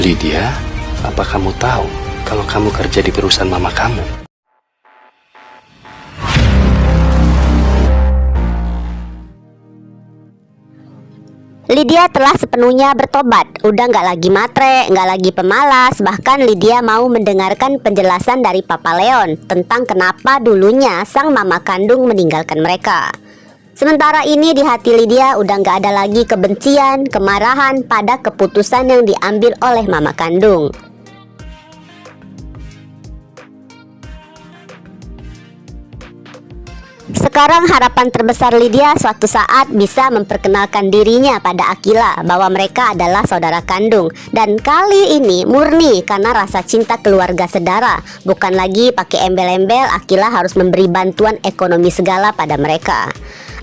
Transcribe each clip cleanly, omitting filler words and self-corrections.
Lydia, apa kamu tahu kalau kamu kerja di perusahaan mama kamu? Lydia telah sepenuhnya bertobat. Udah nggak lagi matre, nggak lagi pemalas. Bahkan Lydia mau mendengarkan penjelasan dari Papa Leon tentang kenapa dulunya sang mama kandung meninggalkan mereka. Sementara ini di hati Lydia udah nggak ada lagi kebencian, kemarahan pada keputusan yang diambil oleh mama kandung. Sekarang harapan terbesar Lydia suatu saat bisa memperkenalkan dirinya pada Akila bahwa mereka adalah saudara kandung. Dan kali ini murni karena rasa cinta keluarga sedara. Bukan lagi pakai embel-embel Akila harus memberi bantuan ekonomi segala pada mereka.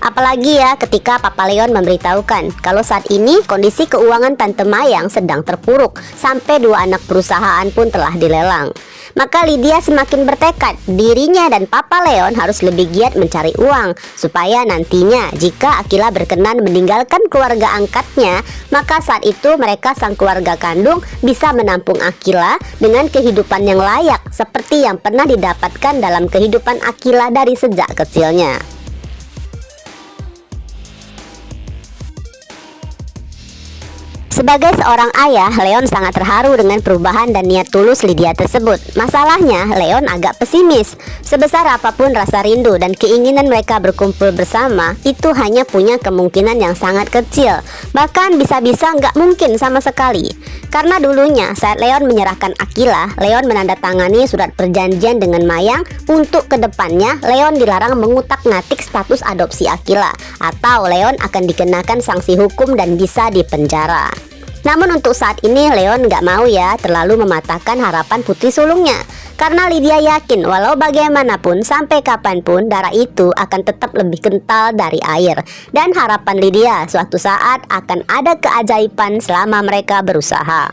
Apalagi ya ketika Papa Leon memberitahukan kalau saat ini kondisi keuangan Tante Mayang sedang terpuruk, sampai 2 anak perusahaan pun telah dilelang. Maka Lydia semakin bertekad dirinya dan Papa Leon harus lebih giat mencari uang, supaya nantinya jika Akila berkenan meninggalkan keluarga angkatnya, maka saat itu mereka sang keluarga kandung bisa menampung Akila dengan kehidupan yang layak seperti yang pernah didapatkan dalam kehidupan Akila dari sejak kecilnya. Sebagai seorang ayah, Leon sangat terharu dengan perubahan dan niat tulus Lydia tersebut. Masalahnya, Leon agak pesimis. Sebesar apapun rasa rindu dan keinginan mereka berkumpul bersama, itu hanya punya kemungkinan yang sangat kecil. Bahkan bisa-bisa nggak mungkin sama sekali. Karena dulunya saat Leon menyerahkan Akila, Leon menandatangani surat perjanjian dengan Mayang untuk kedepannya Leon dilarang mengutak-ngatik status adopsi Akila, atau Leon akan dikenakan sanksi hukum dan bisa dipenjara. Namun untuk saat ini Leon nggak mau ya terlalu mematahkan harapan putri sulungnya. Karena Lydia yakin walau bagaimanapun sampai kapanpun darah itu akan tetap lebih kental dari air. Dan harapan Lydia suatu saat akan ada keajaiban selama mereka berusaha.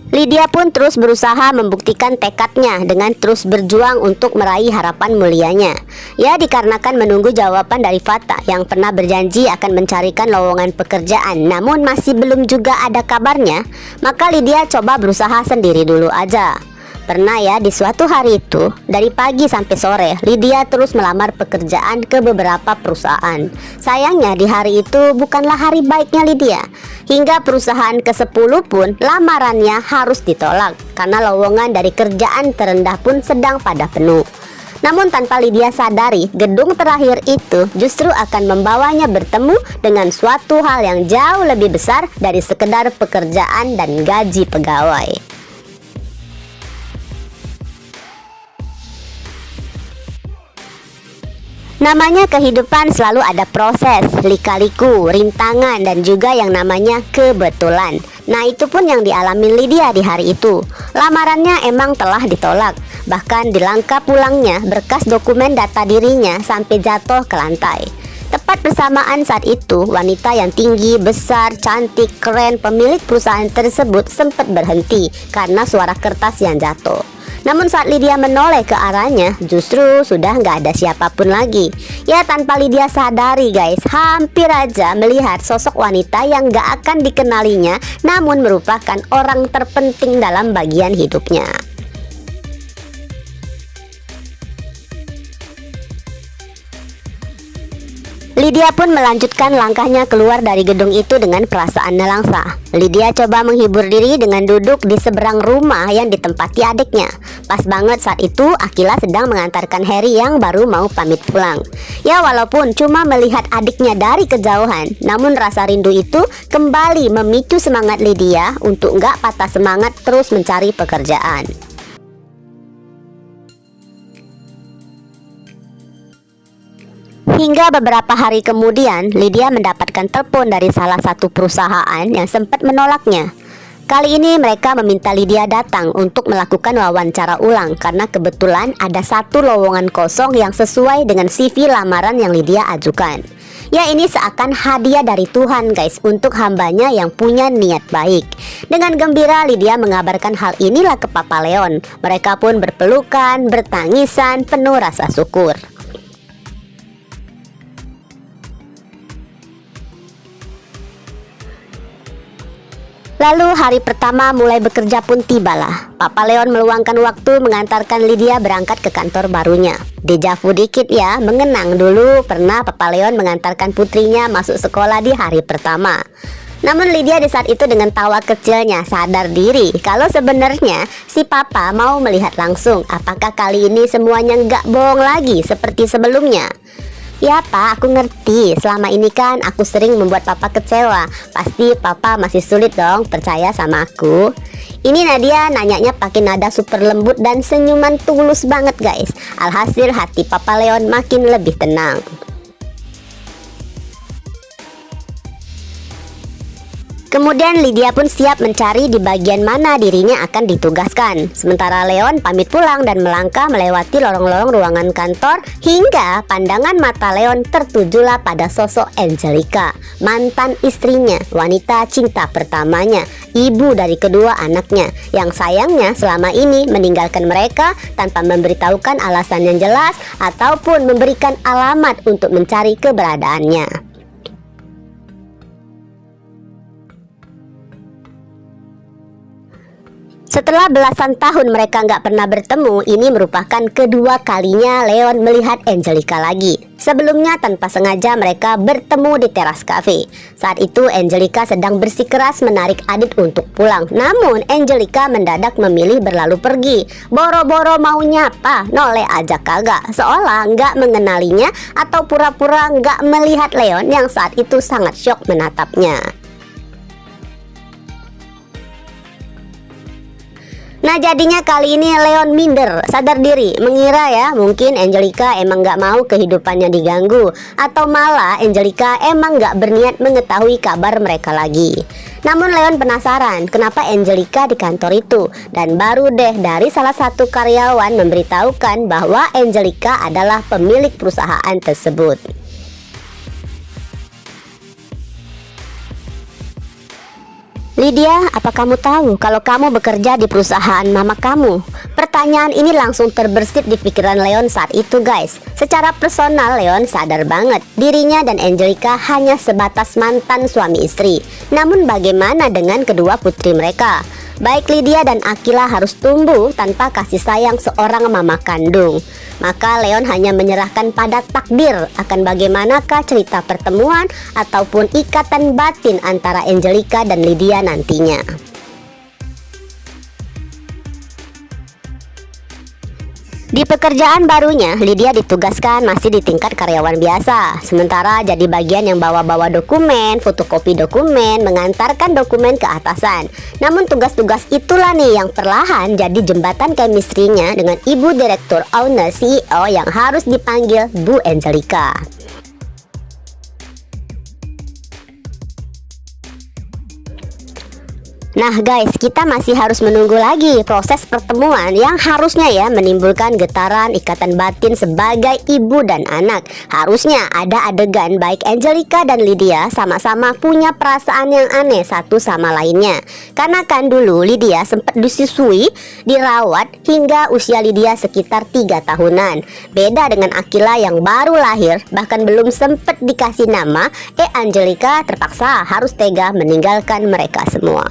Lydia pun terus berusaha membuktikan tekadnya dengan terus berjuang untuk meraih harapan mulianya. Ya, dikarenakan menunggu jawaban dari Fata yang pernah berjanji akan mencarikan lowongan pekerjaan, namun masih belum juga ada kabarnya, maka Lydia coba berusaha sendiri dulu aja. Pernah ya di suatu hari itu, dari pagi sampai sore, Lydia terus melamar pekerjaan ke beberapa perusahaan. Sayangnya di hari itu bukanlah hari baiknya Lydia. Hingga perusahaan ke-10 pun lamarannya harus ditolak karena lowongan dari kerjaan terendah pun sedang pada penuh. Namun tanpa Lydia sadari, gedung terakhir itu justru akan membawanya bertemu dengan suatu hal yang jauh lebih besar dari sekedar pekerjaan dan gaji pegawai. Namanya kehidupan selalu ada proses, lika-liku, rintangan, dan juga yang namanya kebetulan. Nah itu pun yang dialami Lydia di hari itu. Lamarannya emang telah ditolak. Bahkan di langkah pulangnya, berkas dokumen data dirinya sampai jatuh ke lantai. Tepat bersamaan saat itu, wanita yang tinggi, besar, cantik, keren pemilik perusahaan tersebut sempat berhenti karena suara kertas yang jatuh. Namun saat Lydia menoleh ke arahnya, justru sudah nggak ada siapapun lagi. Ya tanpa Lydia sadari guys, hampir aja melihat sosok wanita yang nggak akan dikenalinya, namun merupakan orang terpenting dalam bagian hidupnya. Lydia pun melanjutkan langkahnya keluar dari gedung itu dengan perasaan nelangsa. Lydia coba menghibur diri dengan duduk di seberang rumah yang ditempati adiknya. Pas banget saat itu Akila sedang mengantarkan Harry yang baru mau pamit pulang. Ya walaupun cuma melihat adiknya dari kejauhan, namun rasa rindu itu kembali memicu semangat Lydia untuk nggak patah semangat terus mencari pekerjaan. Hingga beberapa hari kemudian, Lydia mendapatkan telepon dari salah satu perusahaan yang sempat menolaknya. Kali ini mereka meminta Lydia datang untuk melakukan wawancara ulang karena kebetulan ada satu lowongan kosong yang sesuai dengan CV lamaran yang Lydia ajukan. Ya ini seakan hadiah dari Tuhan guys untuk hambanya yang punya niat baik. Dengan gembira Lydia mengabarkan hal inilah ke Papa Leon. Mereka pun berpelukan, bertangisan, penuh rasa syukur. Lalu hari pertama mulai bekerja pun tibalah. Papa Leon meluangkan waktu mengantarkan Lydia berangkat ke kantor barunya. Deja vu dikit ya, mengenang dulu pernah Papa Leon mengantarkan putrinya masuk sekolah di hari pertama. Namun Lydia di saat itu dengan tawa kecilnya sadar diri kalau sebenarnya si papa mau melihat langsung apakah kali ini semuanya nggak bohong lagi seperti sebelumnya. Ya pak, aku ngerti. Selama ini kan aku sering membuat papa kecewa. Pasti papa masih sulit dong percaya sama aku. Ini Nadia nanyanya pakai nada super lembut dan senyuman tulus banget guys. Alhasil hati Papa Leon makin lebih tenang. Kemudian Lydia pun siap mencari di bagian mana dirinya akan ditugaskan. Sementara Leon pamit pulang dan melangkah melewati lorong-lorong ruangan kantor hingga pandangan mata Leon tertujulah pada sosok Angelica, mantan istrinya, wanita cinta pertamanya, ibu dari kedua anaknya, yang sayangnya selama ini meninggalkan mereka tanpa memberitahukan alasan yang jelas ataupun memberikan alamat untuk mencari keberadaannya. Setelah belasan tahun mereka nggak pernah bertemu, ini merupakan kedua kalinya Leon melihat Angelica lagi. Sebelumnya tanpa sengaja mereka bertemu di teras kafe. Saat itu Angelica sedang bersikeras menarik Adit untuk pulang. Namun Angelica mendadak memilih berlalu pergi. Boro-boro mau nyapa, noleh aja kagak. Seolah nggak mengenalinya atau pura-pura nggak melihat Leon yang saat itu sangat syok menatapnya. Nah jadinya kali ini Leon minder, sadar diri, mengira ya mungkin Angelica emang gak mau kehidupannya diganggu, atau malah Angelica emang gak berniat mengetahui kabar mereka lagi. Namun Leon penasaran kenapa Angelica di kantor itu, dan baru deh dari salah satu karyawan memberitahukan bahwa Angelica adalah pemilik perusahaan tersebut. Lydia, apa kamu tahu kalau kamu bekerja di perusahaan mama kamu? Pertanyaan ini langsung terbersit di pikiran Leon saat itu guys. Secara personal Leon sadar banget dirinya dan Angelica hanya sebatas mantan suami istri. Namun bagaimana dengan kedua putri mereka? Baik Lydia dan Akila harus tumbuh tanpa kasih sayang seorang mama kandung. Maka Leon hanya menyerahkan pada takdir akan bagaimanakah cerita pertemuan ataupun ikatan batin antara Angelica dan Lydia nantinya. Di pekerjaan barunya, Lydia ditugaskan masih di tingkat karyawan biasa. Sementara jadi bagian yang bawa-bawa dokumen, fotokopi dokumen, mengantarkan dokumen ke atasan. Namun tugas-tugas itulah nih yang perlahan jadi jembatan chemistry-nya dengan ibu direktur owner CEO yang harus dipanggil Bu Angelica. Nah guys, kita masih harus menunggu lagi proses pertemuan yang harusnya ya menimbulkan getaran ikatan batin sebagai ibu dan anak. Harusnya ada adegan baik Angelica dan Lydia sama-sama punya perasaan yang aneh satu sama lainnya. Karena kan dulu Lydia sempat disusui, dirawat hingga usia Lydia sekitar 3 tahunan. Beda dengan Akila yang baru lahir, bahkan belum sempat dikasih nama, Angelica terpaksa harus tega meninggalkan mereka semua.